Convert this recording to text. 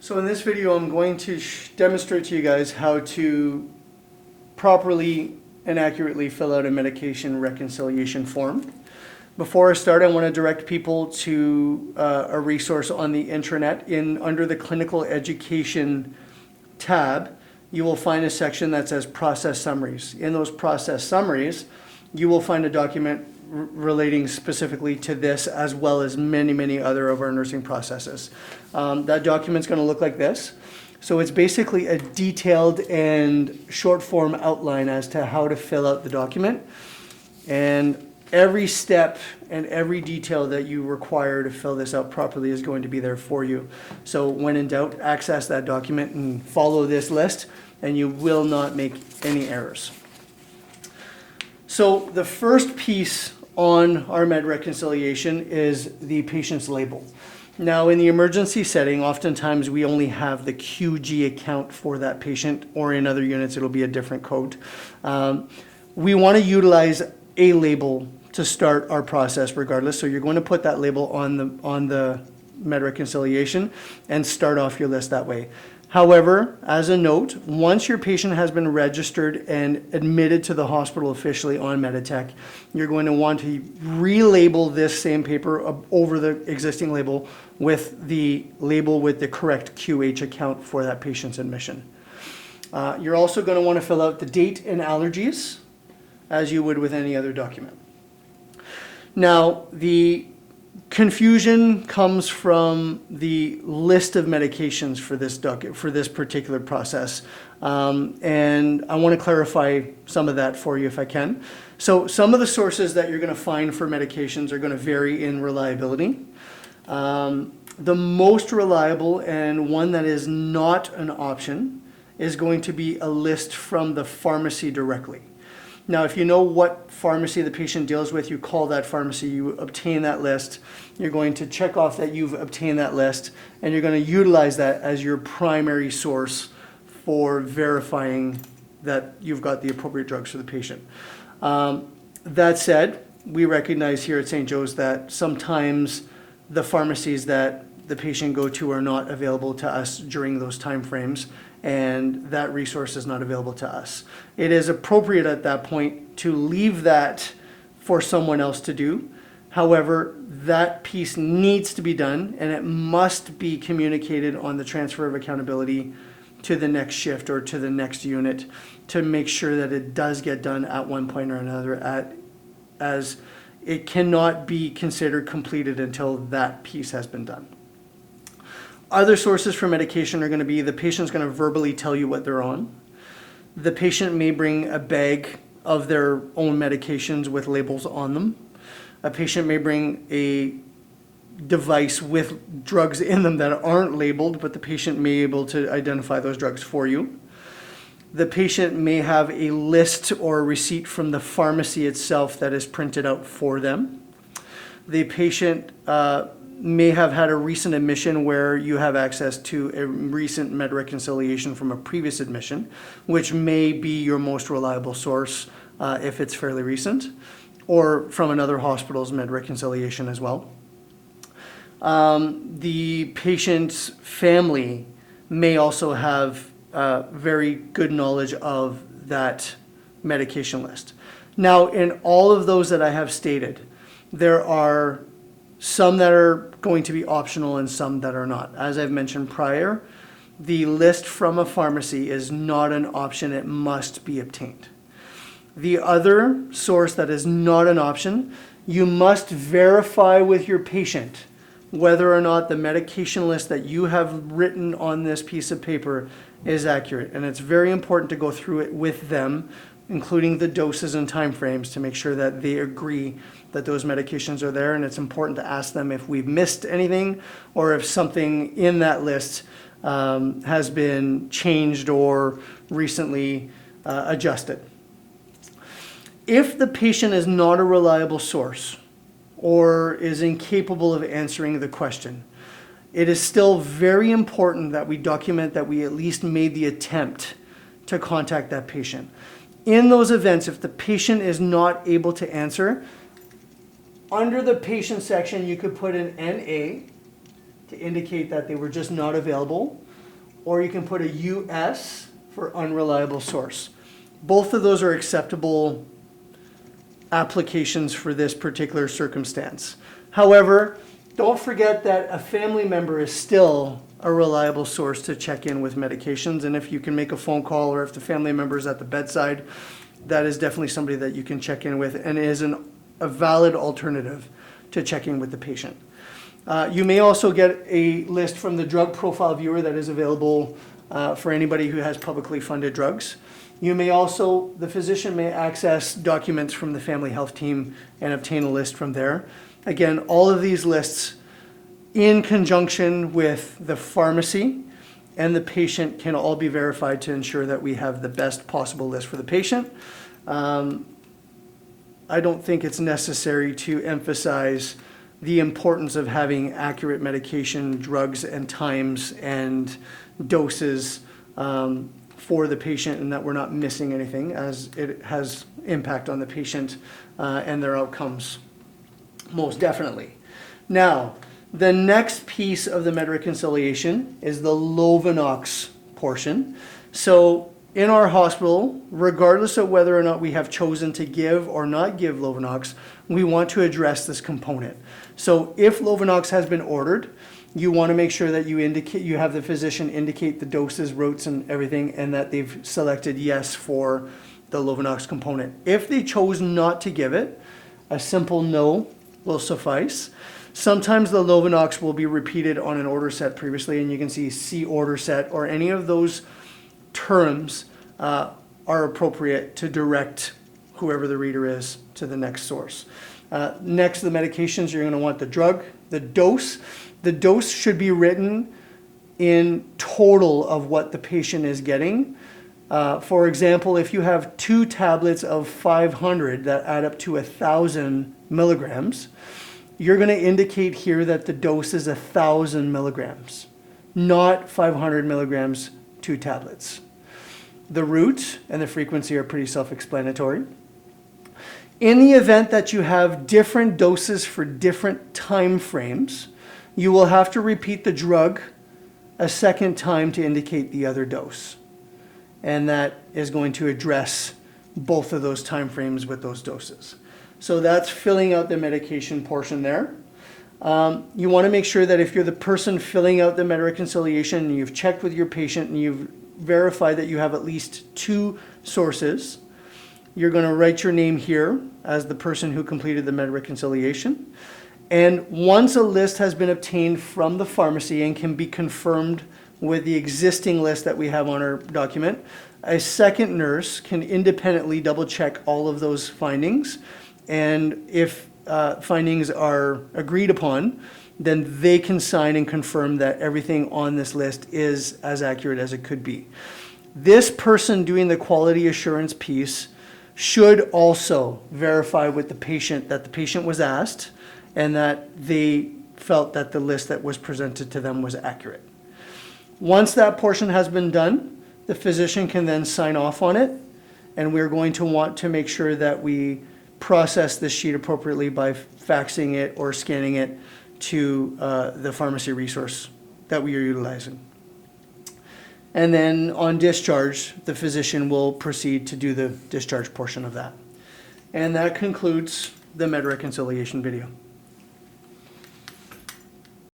So in this video, I'm going to demonstrate to you guys how to properly and accurately fill out a medication reconciliation form. Before I start, I want to direct people to a resource on the intranet. Under the clinical education tab, you will find a section that says process summaries. In those process summaries, you will find a document relating specifically to this, as well as many other of our nursing processes. That document's going to look like this. So it's basically a detailed and short form outline as to how to fill out the document. And every step and every detail that you require to fill this out properly is going to be there for you. So when in doubt, access that document and follow this list, and you will not make any errors. So the first piece on our med reconciliation is the patient's label. Now, in the emergency setting, oftentimes we only have the QG account for that patient, or in other units it'll be a different code. We want to utilize a label to start our process regardless, so you're going to put that label on the med reconciliation and start off your list that way. However, as a note, once your patient has been registered and admitted to the hospital officially on Meditech, you're going to want to relabel this same paper over the existing label with the label with the correct QH account for that patient's admission. You're also going to want to fill out the date and allergies, as you would with any other document. Now, the confusion comes from the list of medications for this particular process, and I want to clarify some of that for you if I can. So some of the sources that you're going to find for medications are going to vary in reliability. The most reliable and one that is not an option is going to be a list from the pharmacy directly. Now, if you know what pharmacy the patient deals with, you call that pharmacy, you obtain that list, you're going to check off that you've obtained that list, and you're going to utilize that as your primary source for verifying that you've got the appropriate drugs for the patient. That said, we recognize here at St. Joe's that sometimes the pharmacies that the patient go to are not available to us during those time frames, and that resource is not available to us. It is appropriate at that point to leave that for someone else to do. However, that piece needs to be done, and it must be communicated on the transfer of accountability to the next shift or to the next unit to make sure that it does get done at one point or another, as it cannot be considered completed until that piece has been done. Other sources for medication are going to be the patient's going to verbally tell you what they're on. The patient may bring a bag of their own medications with labels on them. A patient may bring a device with drugs in them that aren't labeled, but the patient may be able to identify those drugs for you. The patient may have a list or a receipt from the pharmacy itself that is printed out for them. The patient may have had a recent admission where you have access to a recent med reconciliation from a previous admission, which may be your most reliable source if it's fairly recent, or from another hospital's med reconciliation as well. The patient's family may also have very good knowledge of that medication list. Now, in all of those that I have stated, there are some that are going to be optional and some that are not. As I've mentioned prior, the list from a pharmacy is not an option, it must be obtained. The other source that is not an option, you must verify with your patient whether or not the medication list that you have written on this piece of paper is accurate. And it's very important to go through it with them, including the doses and timeframes, to make sure that they agree that those medications are there. And it's important to ask them if we've missed anything or if something in that list has been changed or recently adjusted. If the patient is not a reliable source or is incapable of answering the question, it is still very important that we document that we at least made the attempt to contact that patient. In those events, if the patient is not able to answer, under the patient section, you could put an NA to indicate that they were just not available, or you can put a US for unreliable source. Both of those are acceptable applications for this particular circumstance. However, don't forget that a family member is still a reliable source to check in with medications, and if you can make a phone call or if the family member is at the bedside, that is definitely somebody that you can check in with and is a valid alternative to checking with the patient. You may also get a list from the drug profile viewer that is available for anybody who has publicly funded drugs. You may also, the physician may access documents from the family health team and obtain a list from there. Again, all of these lists in conjunction with the pharmacy and the patient can all be verified to ensure that we have the best possible list for the patient. I don't think it's necessary to emphasize the importance of having accurate medication, drugs, and times and doses for the patient, and that we're not missing anything, as it has impact on the patient and their outcomes, most definitely. Now, the next piece of the med reconciliation is the Lovenox portion. So in our hospital, regardless of whether or not we have chosen to give or not give Lovenox, we want to address this component. So if Lovenox has been ordered, you want to make sure that you have the physician indicate the doses, routes, and everything, and that they've selected yes for the Lovenox component. If they chose not to give it, a simple no will suffice. Sometimes the Lovenox will be repeated on an order set previously, and you can see order set or any of those terms are appropriate to direct whoever the reader is to the next source. Next, the medications, you're going to want the drug, the dose. The dose should be written in total of what the patient is getting. For example, if you have 2 tablets of 500 that add up to 1,000 milligrams, you're going to indicate here that the dose is 1,000 milligrams, not 500 milligrams, 2 tablets. The route and the frequency are pretty self-explanatory. In the event that you have different doses for different time frames, you will have to repeat the drug a second time to indicate the other dose. And that is going to address both of those time frames with those doses. So that's filling out the medication portion there. You want to make sure that if you're the person filling out the med reconciliation and you've checked with your patient and you've verified that you have at least 2 sources, you're going to write your name here as the person who completed the med reconciliation. And once a list has been obtained from the pharmacy and can be confirmed with the existing list that we have on our document, a second nurse can independently double check all of those findings. And if findings are agreed upon, then they can sign and confirm that everything on this list is as accurate as it could be. This person doing the quality assurance piece should also verify with the patient that the patient was asked and that they felt that the list that was presented to them was accurate. Once that portion has been done, the physician can then sign off on it, and we're going to want to make sure that we process this sheet appropriately by faxing it or scanning it to the pharmacy resource that we are utilizing. And then on discharge, the physician will proceed to do the discharge portion of that. And that concludes the med reconciliation video.